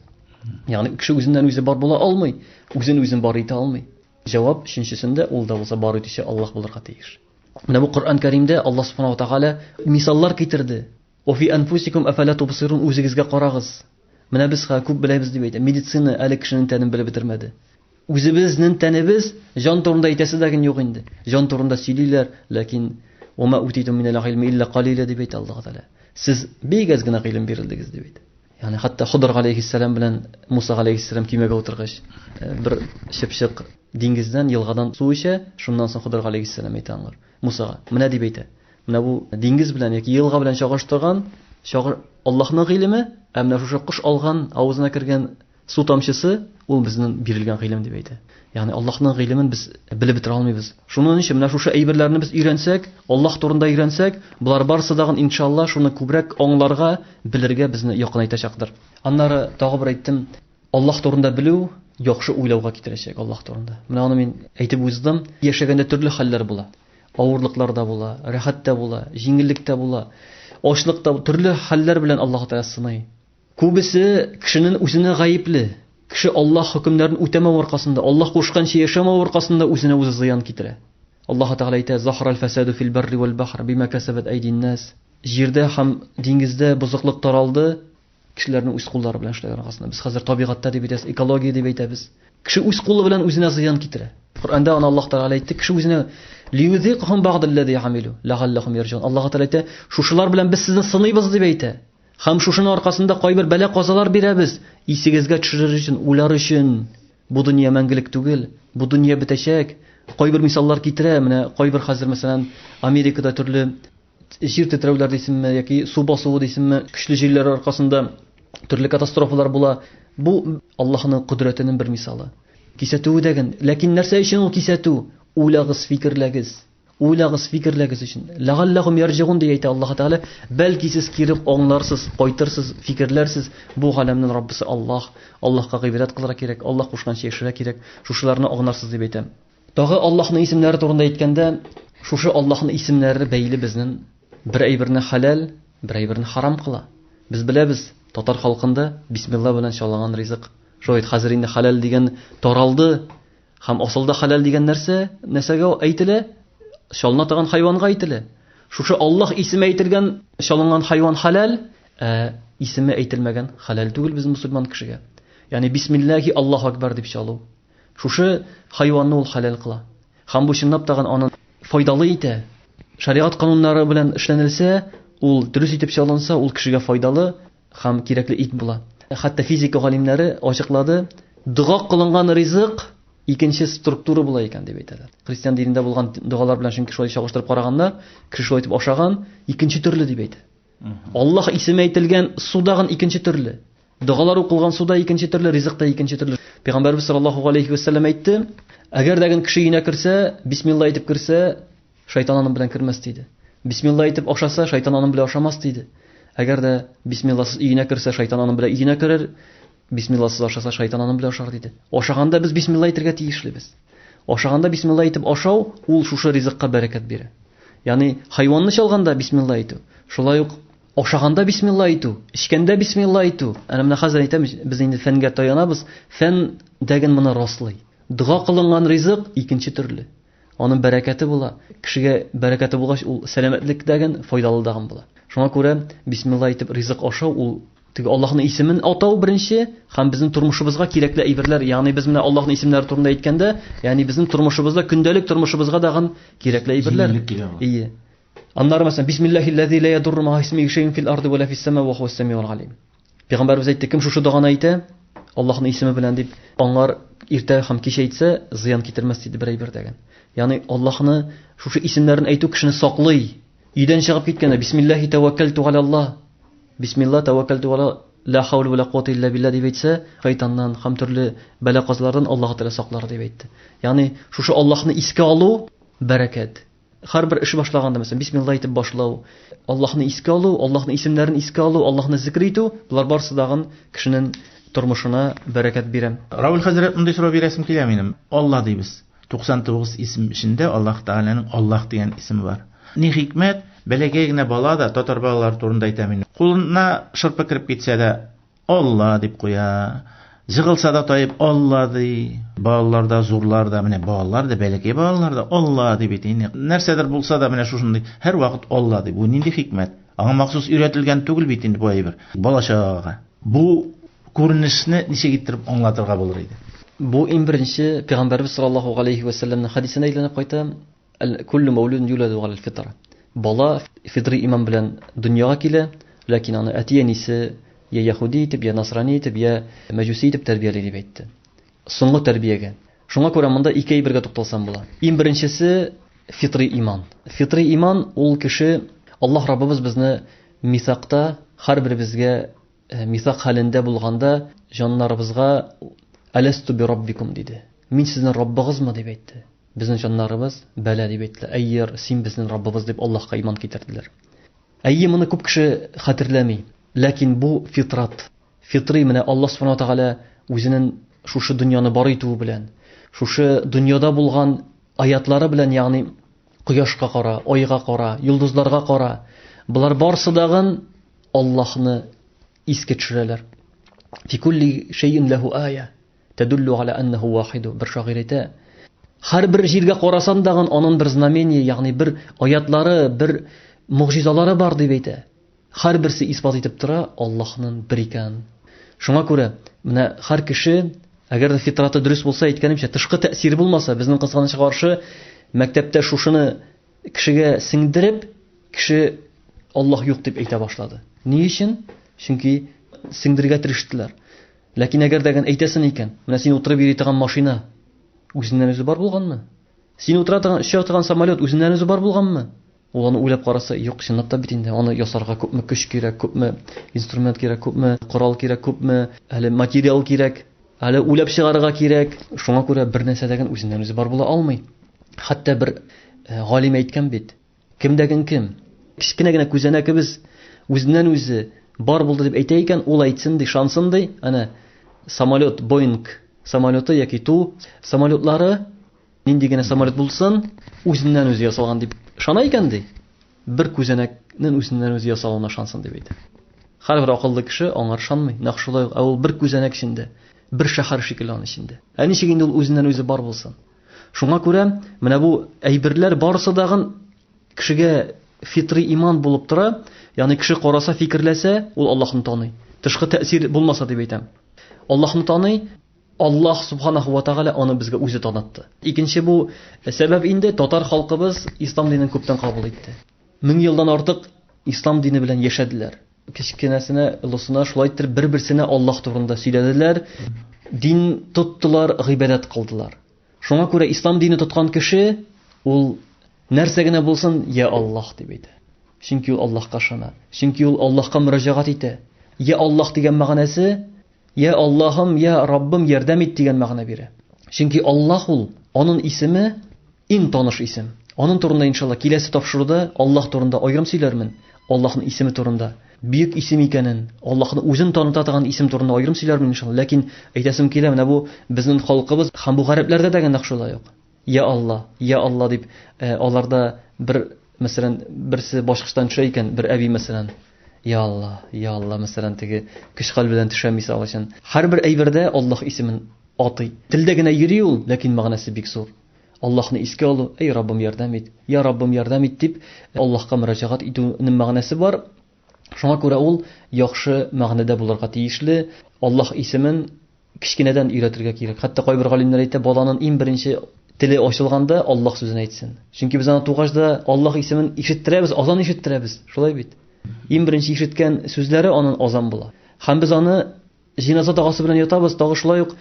Ягъни кеше үзеннән үзе бар була алмый, үзен бар итә алмый. Җавап өченчесендә ул да булса бар итүче Аллаһ булырга тиеш. Менә бу Коръән Кәримдә Аллаһ Субханаһу ва Тәгалә мисаллар китерде. Ва фи анфусикум афала тубсирун, үзегезгә карагыз. Менә без күп беләбез дип әйтә. Медицина әле кешенең тәнен белеп бетермәде. Үзебезнең тәнебез җан турында әйтәсе дәген юк инде. Җан турында сөйлиләр, ләкин ва ма утитум минал илми илля qalila дип әйтә Аллаһ Тәгалә. Сез бик аз гына гыйлем бирелдегез дип әйтә. Ягъни хәтта Худр алейхиссалам белән Муса алейхиссалам кимәгә утыргач, бер чыпчык диңгездән, елгадан су эчә, шуннан соң Худр алейхиссалам әйтә аңар. Мусага, менә дип әйтә. Менә бу диңгез белән яки елга белән чагыштырган, Аллаһның гыйлеме, ә менә шушы куш алган, авызына кергән су тамчысы, ул безнең бирелгән гыйлем дип әйтә. Ягъни Аллаһның гыйлемен без белеп бетә алмыйбыз. Шуның өчен менә шушы әйберләрне без өйрәнсәк, Аллаһ турында өйрәнсәк, булар барсы дагын иншалла шуны күбрәк аңларга, белергә безне якынайтачактыр. Аннары тагы бер әйттем, Аллаһ турында белү яхшы уйлауга китерәчәк Аллаһ турында. Менә аны мин әйтеп уздым. Яшәгәндә төрле хәлләр була. Авырлыклар да була, рәхәт тә була, җиңеллек тә була. Ачлыкта төрле хәлләр белән Аллаһ Тәгалә сынай. Күбесе кешенең үзенә гаепле. Кеше Аллаһ хөкемнәрен үтәмәү аркасында, Аллаһ кушканча яшәмәү аркасында үзенә үзе зыян китерә. Аллаһ Тәгалә әйтә: "Захрал фасаду фил барри вал бахр бима касабат айдин нас." Җирдә һәм диңгездә бозыклык таралды, кешеләрнең үз куллары белән эшләгән аркасында. Без хәзер табигатьтә дип әйтәбез, экология дип әйтәбез. Кеше үз кулы белән үзенә зыян китерә. Коръәндә аны Аллаһ Тәгалә әйтте, кеше үзенә лиюзиқһум бa'даллази амилу лагаллахум ярҗун. Аллаһ Тәгалә әйтте, шушылар белән без сезне сыныйбыз дип әйтә. Һәм шушының аркасында кайбер бәла казалар бирәбез, исегезгә төшерер өчен, уйлар өчен. Бу дөнья мәңгелек түгел, бу дөнья бетәчәк. Кайбер мисаллар китерә, менә кайбер хәзер мәсәлән Америкада төрле җир тетрәүләр дисемме яки су басуы дисемме, көчле җилләр аркасында төрле катастрофалар була. Бу Аллаһның кудрәтенең бер мисалы. Кисәтү дигән, ләкин нәрсә өчен ул кисәтү? Уйлагыз, фикерләгез. Уйлагыз, фикерләгез өчен. Лагаллахум ярҗигун ди әйтә Аллаһ Тәгалә. Бәлки сез киреп аңларсыз, кайтырсыз, фикерләрсез. Бу галәмнең Раббысы Аллаһ. Аллаһка гыйбадәт кылырга кирәк, Аллаһ кушканча яшәргә кирәк. Шушыларны аңларсыз дип әйтәм. Тагы Аллаһның исемнәре турында әйткәндә, шушы Аллаһның исемнәре бәйле безнең бер әйберне халал, бер әйберне харам кыла. Без беләбез, татар халкында бисмилла белән чалынган ризык. Шуйт хәзер инде халал дигән таралды. Һәм асылда халал дигән нәрсәгә әйтелә? Шалына таган хайванга әйтелә. Шушы Аллаһ исеме әйтелгән шалынган хайван халал, исеме әйтелмәгән халал түгел без мусульман кешегә. Ягъни бисмиллаһи Аллаһу акбар дип чалу. Шушы хайванны ул халал кыла. Һәм бу чынлап таган аны файдалы итә. Шариат кануннары белән эшләнелсә, ул дөрес итеп чалынса, ул кешегә файдалы һәм кирәкле ит була. Хәтта физика галимнәре ачыклады, дуга кылынган ризык икенче структура була икән дип әйтәләр. Христиан динендә булган дугалар белән чөнки шулай чагыштырып караганда, кеше шулай итеп ашаган икенче төрле дип әйтә. Аллаһ исеме әйтелгән судагын икенче төрле. Дугалар укылган суда икенче төрле, ризыкта икенче төрле. Пәйгамбәрбез саллаллаһу алейхи ва саллям әйтте: "Әгәр дәгән кеше өенә керсә, бисмилла әйтеп керсә, шайтан аның белән кермәс" диде. Бисмилла әйтеп ашаса, шайтан аның белән ашамас диде. Әгәр дә бисмилласыз өенә керсә, шайтан аның белән өенә керер. Бисмилласыз ашаса, шайтан аның белән ашар диде. Ашаганда без бисмилла әйтергә тиешлебез. Ашаганда бисмилла әйтеп ашау, ул шушы ризыкка бәрәкәт бирә. Ягъни хайванны чалганда бисмилла әйтү, шулай ук ашаганда бисмилла әйтү, ичкәндә бисмилла әйтү. Әнә менә хәзер әйтәм, без инде фәнгә таянабыз. Фән дәгән моны раслый. Дуга кылынган ризык икенче төрле. Аның бәрәкәте була. Кешегә бәрәкәте булгач, ул сәламәтлек дәгән файдалы даган була. Шуңа күрә бисмилла әйтеп ризык ашау, ул теге Аллаһның исемен атау беренче, һәм безнең тормышыбызга кирәкле әйберләр, ягъни без менә Аллаһның исемнәре турында әйткәндә, ягъни безнең тормышыбызда, көндәлек тормышыбызга даган кирәкле әйберләр. Ие. Аннары мәсәлән, бисмиллаһилләзи ла ядурру ма исмиһи шайъун фил арди ва ла фис сама ва хувас самиул алим. Пәйгамбәрбез әйтте, кем шушы даганы әйтә, Аллаһның исеме белән дип, аңар иртә һәм кич әйтсә, зыян китермәс диде бер әйбер дәгән. Ягъни Аллаһны шушы исемнәрен әйтү кешене саклый. Өйдән чыгып киткәндә бисмиллаһи таваккалту алаллаһ. Бисмилла таваккалту ала ла хаула ва ла куввата илля билла дип әйтсә, шайтаннан һәм төрле бәла-казалардан Аллаһ Тәгалә саклар дип әйтте. Ягъни шушы Аллаһны искә алу бәрәкәт. Һәр бер эш башлаганда мәсәлән бисмилла әйтеп башлау, Аллаһны искә алу, Аллаһның исемнәрен искә алу, Аллаһны зикр итү, булар барысы дагын кешенең тормышына бәрәкәт бирә. Равил хәзрәт мондай сорау бирәсем килә минем. Алла дибез. 99 исем эчендә Аллаһ Тәгаләнең Аллаһ дигән исеме бар. Ни хикмәт, бәләгәй генә бала да татар балалар турында әйтәм мин. Кулына шырпы кирип китсә дә Алла дип куя. Җыгылса да таеп Алла ди. Балалар да, зурлар да, менә балалар да, бәләкәй балалар да Алла дип әйтә. Нәрсәдер булса да менә шушындый һәр вакыт Алла дип. Бу нинди хикмәт? Аңа махсус өйрәтелгән түгел бит инде бу әйбер. Балачага. Бу күренешне ничек иттереп аңлатырга булыр иде? Бу иң беренче Пәйгамбәрбез саллаллаһу алейхи ва саллямның хадисенә әйләнеп кайта. Куллу мәулудun юладу алал фитра. Бала фитри иман белән дөньяга килә, ләкин аны әти-әнисе я яһуди итеп, я насрани итеп, я мәҗүси итеп тәрбияли дип әйтте. Соңгы тәрбиягә. Шуңа күрә монда ике әйбергә тукталсам була. Иң беренчесе фитри иман. Фитри иман ул кеше, Аллаһ Раббыбыз безне мисакта, һәрберебезгә мисак хәлендә булганда җаннарыбызга аласту би раббикум диде. Мин сезнең Раббыгызмы дип әйтте. Безнең җаннарыбыз бәла дип әйттеләр. Әйер, син безнең Раббыбыз дип Аллаһка иман китерделәр. Әйе, моны күп кеше хәтерләми. Ләкин бу фитрат. Фитри менә Аллаһ Субханаһу ва Тәгалә үзенең шушы дөньяны бар итүе белән, шушы дөньяда булган аятлары белән, ягъни кояшка кара, айга кара, йолдызларга кара, булар барысы дагын Аллаһны искә төшерәләр. Фи кулли шай'ин лаху ая тадуллу ала аннаху вахид. Бер шагыйрь әйтә, һәр бер җиргә карасаң дагын аның бер знамение, ягъни бер аятлары, бер мугҗизалары бар дип әйтә. Һәр берсе исбат итеп тора Аллаһның бер икән. Шуңа күрә менә һәр кеше Әгәр дә фитраты дөрес булса, әйткәнемчә, тышкы тәэсире булмаса, безнең кызганычка каршы мәктәптә шушыны кешегә сеңдереп, кеше Аллаһ юк дип әйтә башлады. Ни өчен? Чөнки сеңдергә тырыштылар. Ләкин әгәр дә әйтәсен икән, менә син утырып йөри торган машина үзеннән үзе бар булганмы? Син утыра торган, оча торган самолет үзеннән үзе бар булганмы? Ул аны уйлап караса, юк, чынлап та бит инде, аны ясарга күпме көч кирәк, күпме инструмент кирәк, күпме корал кирәк, күпме әле материал кирәк, әле уйлап чыгарырга кирәк. Шуңа күрә бер нәрсә дәген үзеннән үзе бар була алмый. Хәтта бер галим әйткән бит, кемдәген кем? Кичкенә генә күзәнәкебез үзеннән үзе бар булды дип әйтә икән, ул әйтсен ди, шансын ди, ана самолет, Boeing самолеты яки Ту самолетлары нинди генә самолет булсын, үзеннән үзе ясалган дип шана икән ди. Бер күзәнәкнең үзеннән үзе ясалуына шансын дип әйтә. Һәрбер акыллы кеше аңар шанмый. Нәкъ шулай, ул бер күзәнәк içinde, бер шәһәр шикелле аның içinde. Ничек инде ул үзеннән үзе бар булсын? Шуңа күрә менә бу әйберләр барысы дагын кешегә фитри иман булып тора. Ягъни кеше караса, фикерләсә, ул Аллаһны таный. Тышкы тәэсир булмаса дип әйтәм. Аллаһны таный, Аллаһ субханаху ва тааля аны безгә үзе танытты. Икенче бу сәбәп инде татар халкыбыз ислам динен күптән кабул итте. 1000 елдан артык ислам дине белән яшәделәр. Кичкенәсенә, олысына шулай итеп бер-берсенә Аллаһ турында сөйләделәр. Дин тоттылар, гыйбадат кылдылар. Шуңа күрә ислам дине тоткан кеше ул нәрсә генә булсын, я Аллаһ дип әйтә. Чөнки ул Аллаһка ышана. Чөнки ул Аллаһка мөрәҗәгать итә. Я Аллаһ дигән мәгънәсе я Аллаһым, я Раббым ярдәм ит дигән мәгънә бирә. Чөнки Аллаһ ул, аның исеме иң таныш исем. Аның турында иншалла киләсе тапшыруда Аллаһ турында аерым сөйләрмен. Аллаһның исеме турында. Бөек исем икәнен, Аллаһны үзен таныта торган исем турында аерым сөйләрмен иншалла. Ләкин әйтәсем килә, менә бу безнең халкыбыз һәм бу гарәпләрдә дә генә шулай ук. Я Аллаһ дип аларда бер мәсәлән берсе башкыштан төшә икән, бер әби мәсәлән Я Аллаһ мәсәлән теге көч каль белән төшә мисал өчен. Һәрбер әйбердә Аллаһ исемен атый. Телдә генә йөри ул, ләкин мәгънәсе бик зур. Аллаһны искә алу, эй Раббым ярдәм ит, я Раббым ярдәм ит дип Аллаһка мөрәҗәгать итүнең мәгънәсе бар. Шуңа күрә ул яхшы мәгънәдә булырга тиешле. Аллаһ исемен кичкенәдән өйрәтергә кирәк. Хәтта кайбер галимнәр әйтә, баланың иң беренче теле ачылганда Аллаһ сүзен әйтсен. Чөнки без аны тугачта Аллаһ исемен ишеттерәбез, азан ишеттерәбез. Шулай бит. Иң беренче ишеткән сүзләре аның азан була. Һәм без аны җиназа тагысы белән ятабыз, тагы шулай ук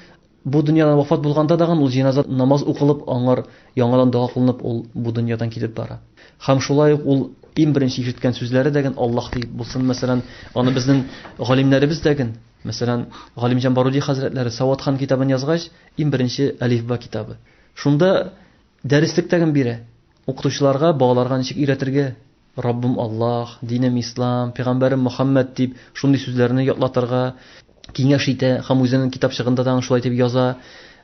бу дөньядан вафат булганда да ул җиназа намаз укылып, аңар яңадан дуа кылынып, ул бу дөньядан китеп бара. Һәм шулай ук ул иң беренче ишеткән сүзләре дәген Аллаһ дип булсын. Мәсәлән, аны безнең галимнәребез дәген, мәсәлән, Галимҗан Баруди хәзрәтләре Саватхан китабын язгач, иң беренче Алифба китабы. Шунда дәреслек тәген бирә. Укытучыларга, балаларга ничек өйрәтергә, Раббым Аллаһ, динем Ислам, пәйгамбәрем Мөхәммәд дип шундый сүзләрне ятлатырга киңәш итә, һәм үзенең китапчыгында да шулай дип яза.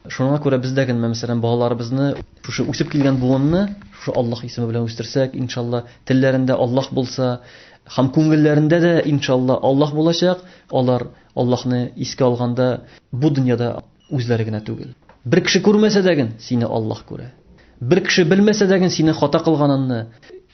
Шуңа күрә без дәген, мәсәлән, балаларыбызны шушы үсеп килгән буынны шу Аллаһ исеме белән үстерсәк, иншалла, телләрендә Аллаһ булса, һәм күңелләрендә дә иншалла Аллаһ булачак, алар Аллаһны искә алганда бу дөньяда үзләре генә түгел. Бер кеше күрмәсә дәген, сине Аллаһ күрә. Бер кеше белмәсә дәген, сине хата кылганыңны,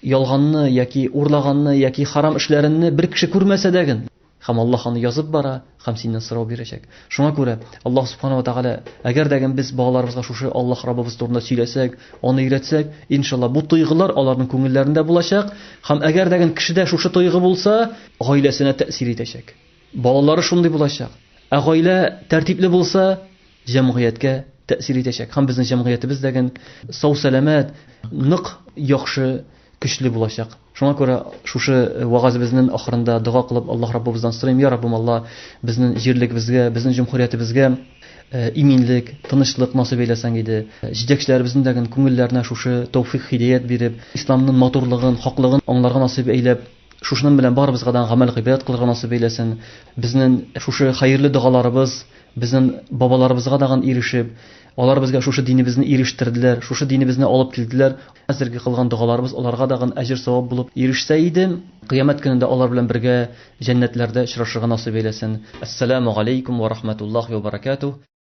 ялганны яки урлаганны яки харам эшләренне бер кеше күрмәсә дәген, һәм Аллаһ аны язып бара, һәм синнән сорау бирәчәк. Шуңа күрә Аллаһ субханаху ва тааля әгәр дәген без балаларыбызга шушы Аллаһ Раббыбыз турында сөйләсәк, аны өйрәтсәк, иншалла бу тойгылар аларның күңелләрендә булачак, һәм әгәр дәген кешедә шушы тойгы булса, гаиләсенә тәэсир итәчәк. Балалары шундый булачак. Гаилә тәртипле булса, җәмгыятькә тәэсир итәчәк. Һәм безнең җәмгыятебез дәген сау-сәламәт, нык, яхшы, көчле булачак. Шуңа күрә шушы вагазыбызның ахырында дуа кылып Аллаһ Раббыбыздан сорыйм, я Раббым Аллаһ, безнең җирлегебезгә, безнең җумһуриятебезгә иминлек, тынычлык насыйп әйләсәң иде. Җитәкчеләребезнең дәген күңелләренә шушы тәүфыйк, хидаят биреп, исламның матурлыгын, хаклыгын аңларга насыйп әйләп, шушының белән барыбызга да гамәл гыйбадат кылырга насыйп әйләсен. Безнең шушы хәерле дуаларыбыз безнең бабаларыбызга да ирешеп, алар безгә шушы динебезне ирештерделәр, шушы динебезне алып килделәр. Хәзерге кылган дуаларыбыз аларга да әҗр савап булып ирешсә иде, кыямәт көнендә алар белән бергә җәннәтләрдә очрашырга насыйп әйләсен. Ассаламу алейкум ва рахматуллаһи ва баракатуһ.